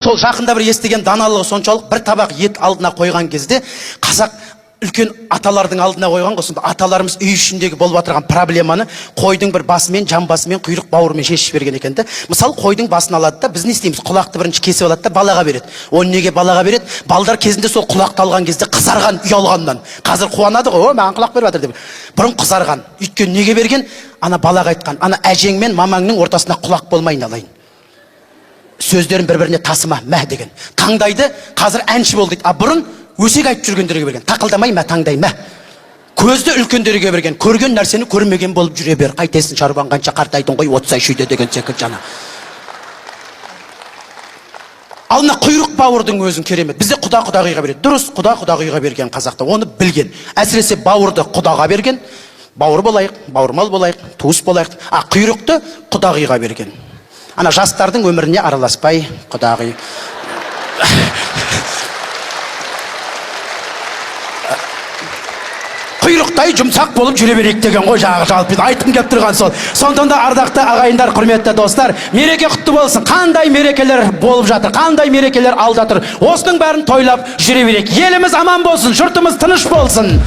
Сол жақында бір естіген даналығы соншалық, бір табақ ет алдына қойған кезде, қазақ үлкен аталардың алдына қойған ғой, сонда аталарымыз үй ішіндегі болып отырған проблеманы қойдың бір басымен, жамбасымен, құйрық бауырымен шешіп берген екен де. Мысалы, қойдың басын алады да, біз не істейміз? Құлақты бірінші кесіп алады да, балаға береді. Оны неге балаға береді? Балдар кезінде сол құлақты алған кезде қызарған, ұялғаннан. Қазір қуанады ғой, маған құлақ беріп жатыр деп. Бұрын қызарған. Өйткені неге берген? Ана балаға айтқан, ана әжең мен мамаңның ортасына құлақ болмайын алайын. Сөздерін бір-біріне тасыма, мә деген. Таңдайды, қазір әнші бол дейді. А бұрын өсек айтып жүргендерге берген. Тақылдамай мә, таңдай мә. Көзді үлкендерге берген. Көрген нәрсені көрмеген болып жүре бер. Қайтесің шаруаң қанша қартайдың ғой, 30 ай шүйде деген секілді жана. Ал мына құйрық бауырдың өзін керемет. Бізде құда-құдағиға береді. Дұрыс, құда-құдағиға берген қазақта. Оны білген. Әсіресе бауырды құдаға берген. Бауыр болайық, бауырмал болайық, туыс болайық. А құйрықты құдағиға берген. Ана жастардың өміріне араласпай, құдағи. Құйрықтай жұмсақ болып жүре берейік деген ғой, жалпы айтқым келіп тұрған сол. Сондықтан да ардақты ағайындар, құрметті достар, мереке құтты болсын. Қандай мерекелер болып жатыр, қандай мерекелер алда тұр. Осының бәрін тойлап жүре берейік. Еліміз аман болсын, жұртымыз тыныш болсын.